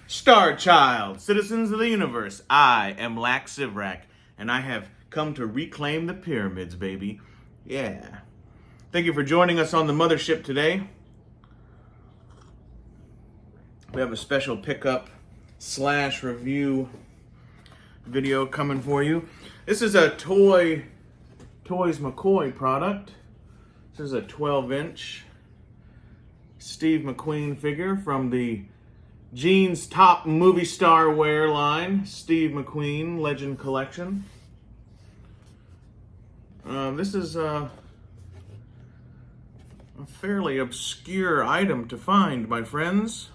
Star Child, citizens of the universe, I am Lax Sivrak, and I have come to reclaim the pyramids, baby. Yeah. Thank you for joining us on the mothership today. We have a special pickup / review video coming for you. This is a Toys McCoy product. This is a 12-inch Steve McQueen figure from the Jeans Top Movie Star Wear line, Steve McQueen Legend Collection. This is a fairly obscure item to find, my friends.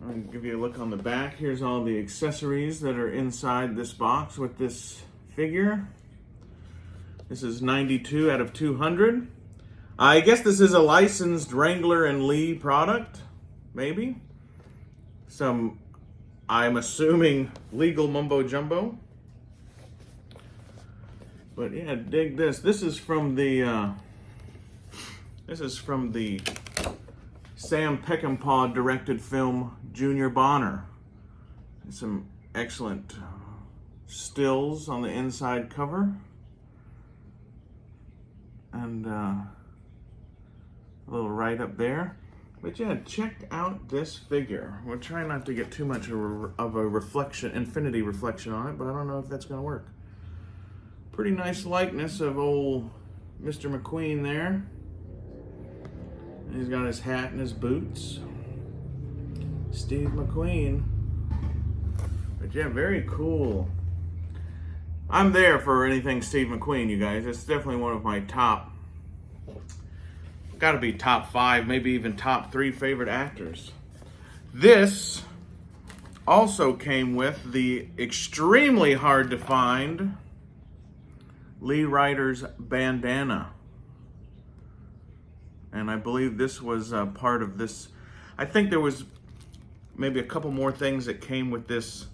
I'll give you a look on the back. Here's all the accessories that are inside this box with this figure. This is 92 out of 200. I guess this is a licensed Wrangler and Lee product, maybe. Some, I'm assuming, legal mumbo jumbo. But yeah, dig this. This is from the Sam Peckinpah directed film Junior Bonner. Some excellent stills on the inside cover. And a little write-up there. But yeah, check out this figure. We'll try not to get too much of a reflection, infinity reflection on it, but I don't know if that's going to work. Pretty nice likeness of old Mr. McQueen there. And he's got his hat and his boots. Steve McQueen. But yeah, very cool. I'm there for anything Steve McQueen, you guys. It's definitely one of my top, gotta be top 5, maybe even top 3 favorite actors. This also came with the extremely hard to find Lee Ryder's bandana. And I believe this was part of this. I think there was maybe a couple more things that came with this.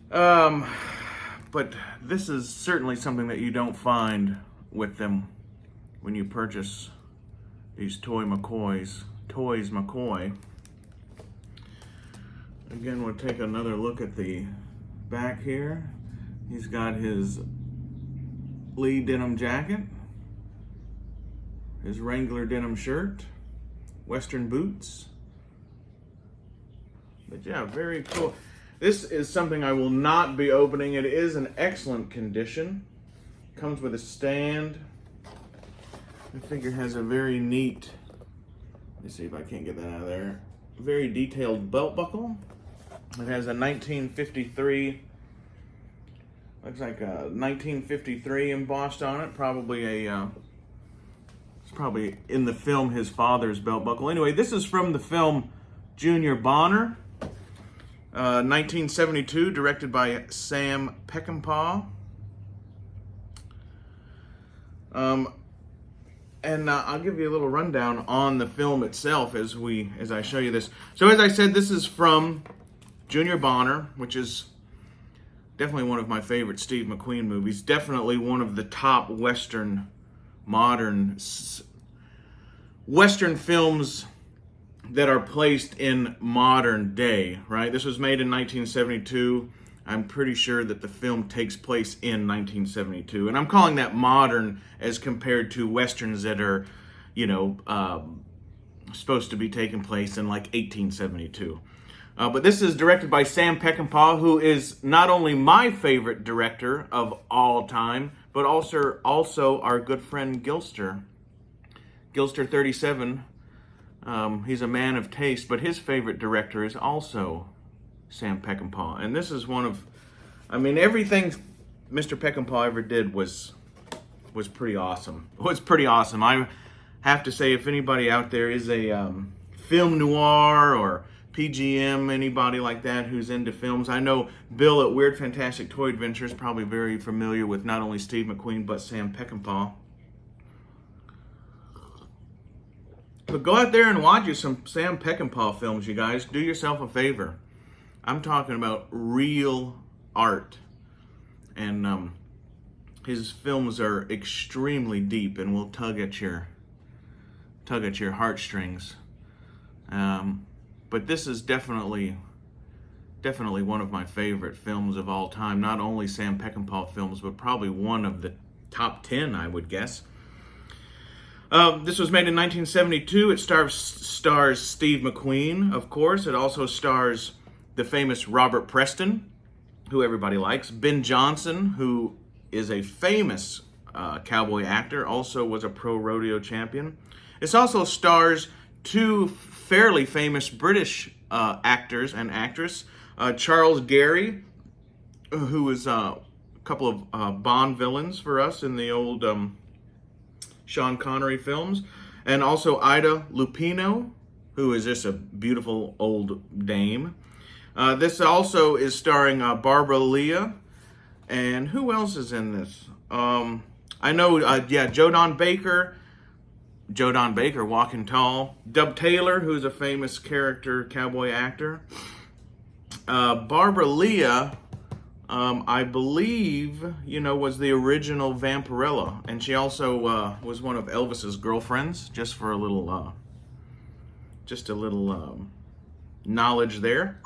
But this is certainly something that you don't find with them when you purchase these Toys McCoy. Again, we'll take another look at the back here. He's got his Lee denim jacket, his Wrangler denim shirt, Western boots. But yeah, very cool. This is something I will not be opening. It is in excellent condition. Comes with a stand. The figure has a very neat, let me see if I can't get that out of there, very detailed belt buckle. It has a 1953, looks like a 1953 embossed on it. Probably a, it's probably in the film his father's belt buckle. Anyway, this is from the film Junior Bonner. 1972, directed by Sam Peckinpah. And I'll give you a little rundown on the film itself as I show you this. So as I said, this is from Junior Bonner, which is definitely one of my favorite Steve McQueen movies. Definitely one of the top modern Western films that are placed in modern day, right? This was made in 1972. I'm pretty sure that the film takes place in 1972. And I'm calling that modern as compared to Westerns that are, supposed to be taking place in like 1872. But this is directed by Sam Peckinpah, who is not only my favorite director of all time, but also our good friend Gilster 37. He's a man of taste, but his favorite director is also Sam Peckinpah. And this is everything Mr. Peckinpah ever did was pretty awesome. It was pretty awesome. I have to say, if anybody out there is a film noir or PGM, anybody like that who's into films, I know Bill at Weird Fantastic Toy Adventures is probably very familiar with not only Steve McQueen, but Sam Peckinpah. But go out there and watch you some Sam Peckinpah films, you guys. Do yourself a favor. I'm talking about real art. And his films are extremely deep and will tug at your heartstrings. But this is definitely one of my favorite films of all time. Not only Sam Peckinpah films, but probably one of the top 10, I would guess. This was made in 1972. It stars Steve McQueen, of course. It also stars the famous Robert Preston, who everybody likes. Ben Johnson, who is a famous cowboy actor, also was a pro rodeo champion. It also stars two fairly famous British actors and actress. Charles Gary, who was a couple of Bond villains for us in the old Sean Connery films, and also Ida Lupino, who is just a beautiful old dame. This also is starring Barbara Leah, and who else is in this? I know, Joe Don Baker, walking tall. Dub Taylor, who's a famous character cowboy actor. Barbara Leah, I believe, was the original Vampirella, and she also was one of Elvis's girlfriends. Just for a little, knowledge there.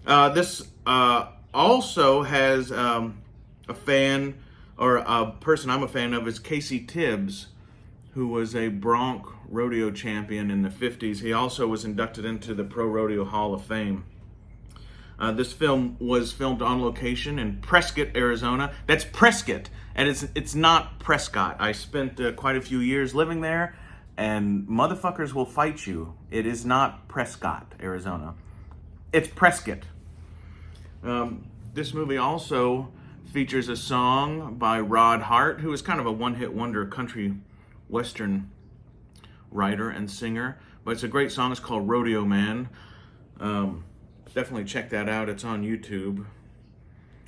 This also has a fan, or a person I'm a fan of, is Casey Tibbs, who was a bronc rodeo champion in the 50s. He also was inducted into the Pro Rodeo Hall of Fame. This film was filmed on location in Prescott, Arizona. That's Prescott, and it's not Prescott. I spent quite a few years living there, and motherfuckers will fight you. It is not Prescott, Arizona. It's Prescott. This movie also features a song by Rod Hart, who is kind of a one-hit wonder country western writer and singer. But it's a great song. It's called Rodeo Man. Definitely check that out. It's on YouTube.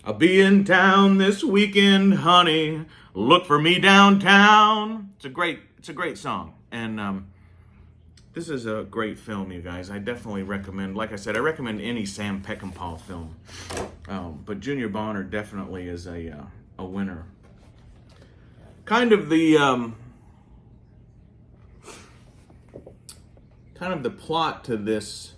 I'll be in town this weekend, honey. Look for me downtown. It's a great song. And this is a great film, you guys. I definitely recommend, like I said, I recommend any Sam Peckinpah film. But Junior Bonner definitely is a winner. Kind of the plot to this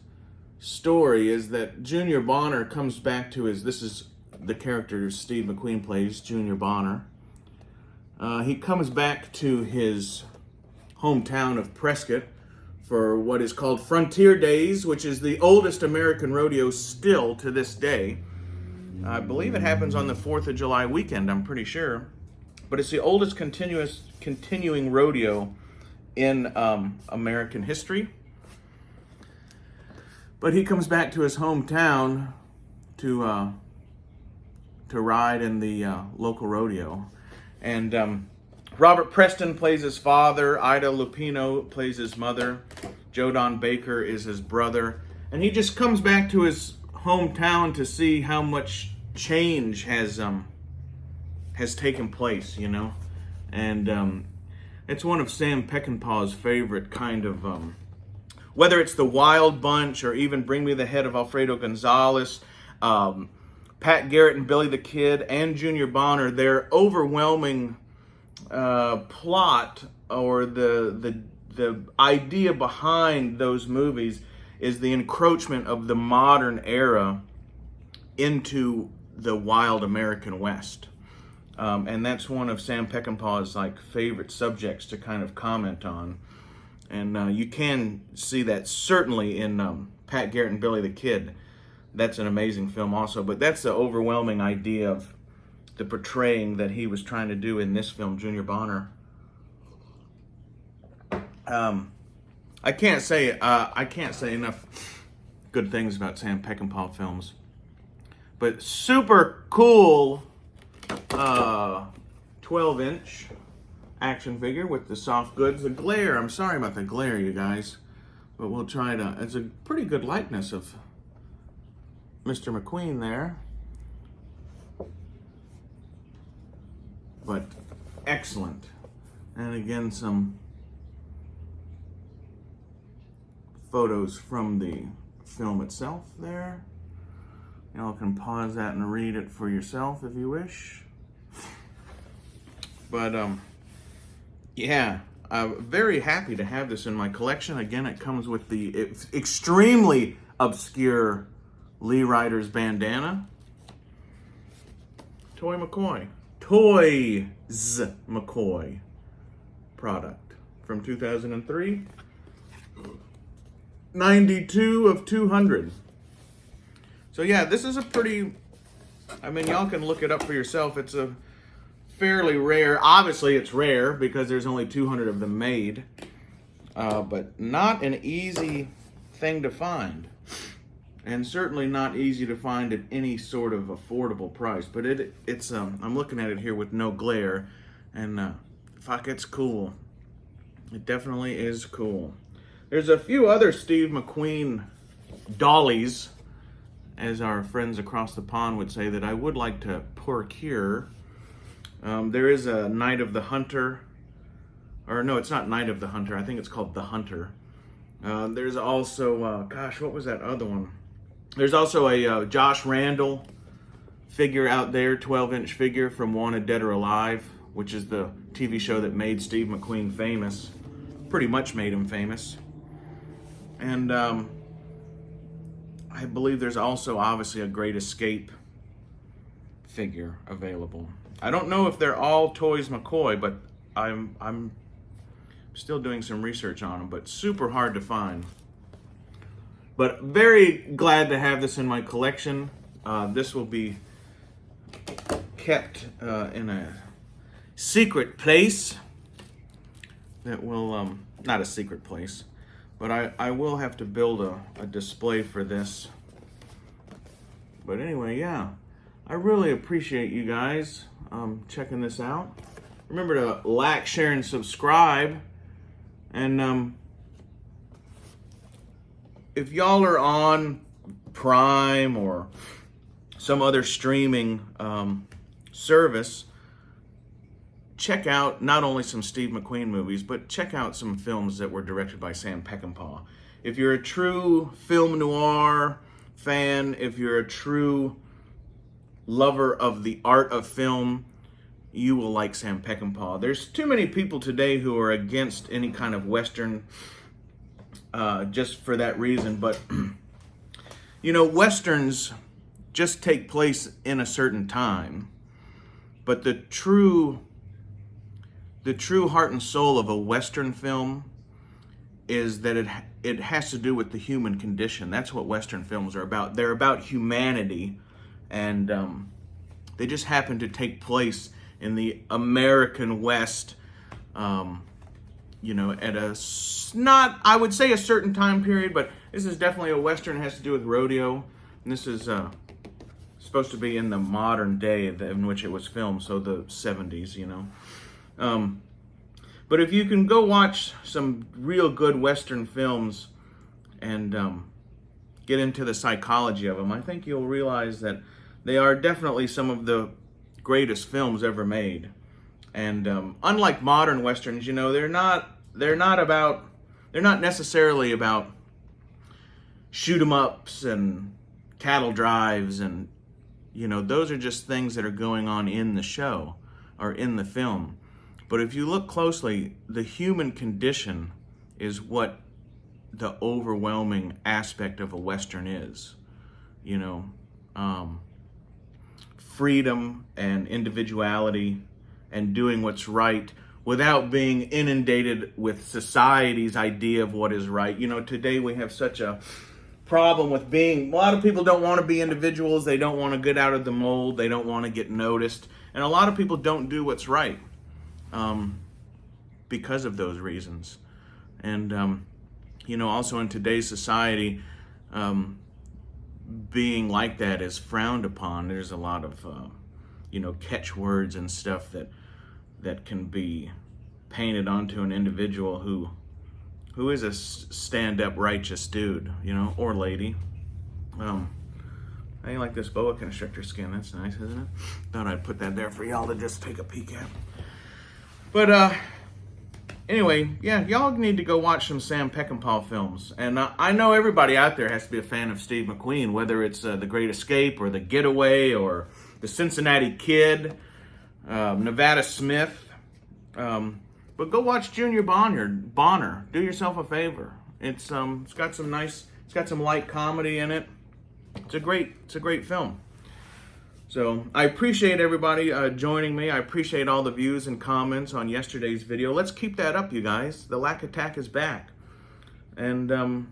story is that Junior Bonner comes back to this is the character Steve McQueen plays, Junior Bonner. He comes back to his hometown of Prescott for what is called Frontier Days, which is the oldest American rodeo still to this day. I believe it happens on the 4th of July weekend, I'm pretty sure. But it's the oldest continuing rodeo in American history. But he comes back to his hometown to ride in the local rodeo. And Robert Preston plays his father. Ida Lupino plays his mother. Joe Don Baker is his brother. And he just comes back to his hometown to see how much change has taken place, And it's one of Sam Peckinpah's favorite kind of... whether it's The Wild Bunch or even Bring Me the Head of Alfredo Gonzalez, Pat Garrett and Billy the Kid, and Junior Bonner, their overwhelming plot, or the idea behind those movies, is the encroachment of the modern era into the wild American West. And that's one of Sam Peckinpah's favorite subjects to kind of comment on. And you can see that certainly in Pat Garrett and Billy the Kid. That's an amazing film also. But that's the overwhelming idea of the portraying that he was trying to do in this film, Junior Bonner. I can't say enough good things about Sam Peckinpah films. But super cool 12-inch action figure with the soft goods. The glare, I'm sorry about the glare, you guys, but we'll try to, it's a pretty good likeness of Mr. McQueen there. But excellent. And again, some photos from the film itself there. Y'all can pause that and read it for yourself if you wish. But yeah, very happy to have this in my collection. Again, it comes with the extremely obscure Lee Ryder's bandana. Toy McCoy. Toys McCoy product from 2003. 92 of 200. So yeah, this is a pretty, I mean, y'all can look it up for yourself. It's a fairly rare, obviously it's rare because there's only 200 of them made, but not an easy thing to find. And certainly not easy to find at any sort of affordable price. But it's I'm looking at it here with no glare, and fuck, it's cool. It definitely is cool. There's a few other Steve McQueen dollies, as our friends across the pond would say, that I would like to procure. There is a Night of the Hunter, or no, it's not Night of the Hunter. I think it's called The Hunter. There's also, gosh, what was that other one? There's also a Josh Randall figure out there, 12-inch figure from Wanted Dead or Alive, which is the TV show that made Steve McQueen famous. Pretty much made him famous. And I believe there's also obviously a Great Escape figure available. I don't know if they're all Toys McCoy, but I'm still doing some research on them, but super hard to find. But very glad to have this in my collection. This will be kept in a secret place that will, not a secret place, but I will have to build a display for this. But anyway, yeah, I really appreciate you guys checking this out. Remember to like, share, and subscribe. And if y'all are on Prime or some other streaming service, check out not only some Steve McQueen movies, but check out some films that were directed by Sam Peckinpah. If you're a true film noir fan, if you're a true lover of the art of film, you will like Sam Peckinpah. There's too many people today who are against any kind of Western just for that reason, but you know, Westerns just take place in a certain time, but the true heart and soul of a Western film is that it has to do with the human condition. That's what Western films are about. They're about humanity, and they just happen to take place in the American West, you know, at not, I would say a certain time period, but this is definitely a Western. It has to do with rodeo, and this is supposed to be in the modern day in which it was filmed, so the 70s, you know. But if you can go watch some real good Western films and get into the psychology of them, I think you'll realize that they are definitely some of the greatest films ever made. And unlike modern Westerns, you know, they're not necessarily about shoot 'em ups and cattle drives, and you know, those are just things that are going on in the show or in the film. But if you look closely, the human condition is what the overwhelming aspect of a Western is. You know, freedom and individuality and doing what's right without being inundated with society's idea of what is right. You know, today we have such a problem with being, a lot of people don't want to be individuals. They don't want to get out of the mold. They don't want to get noticed. And a lot of people don't do what's right because of those reasons. And, you know, also in today's society, being like that is frowned upon. There's a lot of, you know, catchwords and stuff that can be painted onto an individual who is a stand-up righteous dude, you know, or lady. I like this boa constrictor skin. That's nice, isn't it? Thought I'd put that there for y'all to just take a peek at. But anyway, yeah, y'all need to go watch some Sam Peckinpah films. And I know everybody out there has to be a fan of Steve McQueen, whether it's The Great Escape or The Getaway or The Cincinnati Kid, Nevada Smith. But go watch Junior Bonner. Do yourself a favor. It's got some light comedy in it. It's a great film. So I appreciate everybody joining me. I appreciate all the views and comments on yesterday's video. Let's keep that up, you guys. The Lack Attack is back. And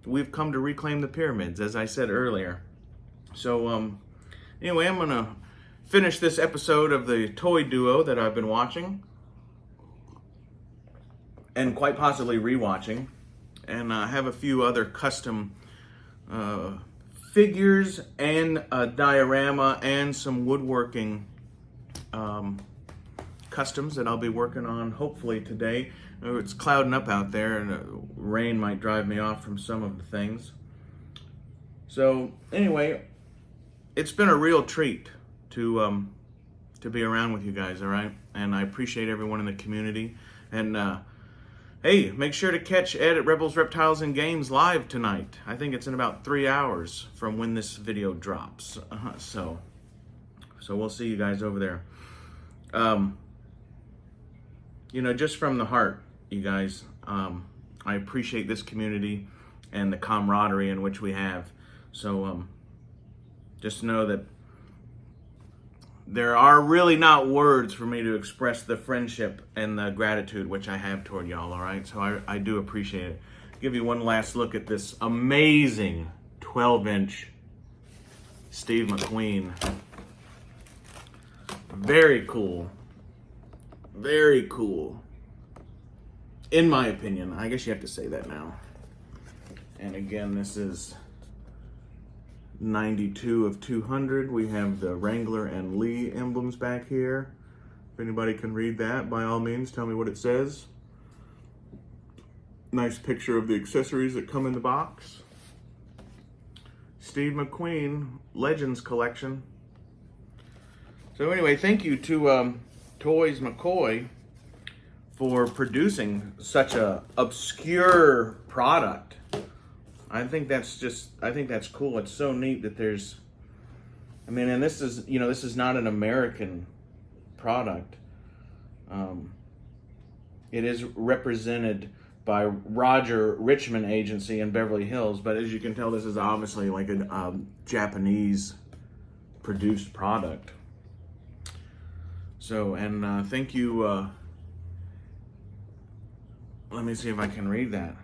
we've come to reclaim the pyramids, as I said earlier. So anyway, I'm going to finish this episode of the toy duo that I've been watching. And quite possibly rewatching. And I have a few other custom figures and a diorama and some woodworking customs that I'll be working on hopefully today. It's clouding up out there and rain might drive me off from some of the things. So anyway, it's been a real treat to be around with you guys, all right? And I appreciate everyone in the community. And hey, make sure to catch Ed at Rebels, Reptiles, and Games live tonight. I think it's in about 3 hours from when this video drops. So we'll see you guys over there. You know, just from the heart, you guys, I appreciate this community and the camaraderie in which we have. So just know that there are really not words for me to express the friendship and the gratitude which I have toward y'all, all right? So I do appreciate it. Give you one last look at this amazing 12-inch Steve McQueen. Very cool. Very cool. In my opinion. I guess you have to say that now. And again, this is 92 of 200. We have the Wrangler and Lee emblems back here. If anybody can read that, by all means, tell me what it says. Nice picture of the accessories that come in the box. Steve McQueen Legends Collection. So anyway, thank you to Toys McCoy for producing such a obscure product. I think that's cool. It's so neat that there's, I mean, and this is, you know, this is not an American product. It is represented by Roger Richmond Agency in Beverly Hills, but as you can tell, this is obviously like a Japanese produced product. So, and thank you, let me see if I can read that.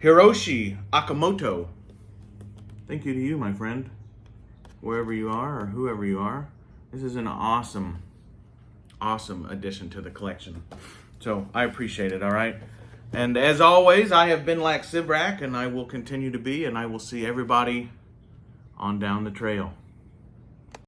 Hiroshi Akamoto. Thank you to you, my friend, wherever you are or whoever you are. This is an awesome addition to the collection. So I appreciate it, all right? And as always, I have been Lax Sibrak, and I will continue to be, and I will see everybody on down the trail.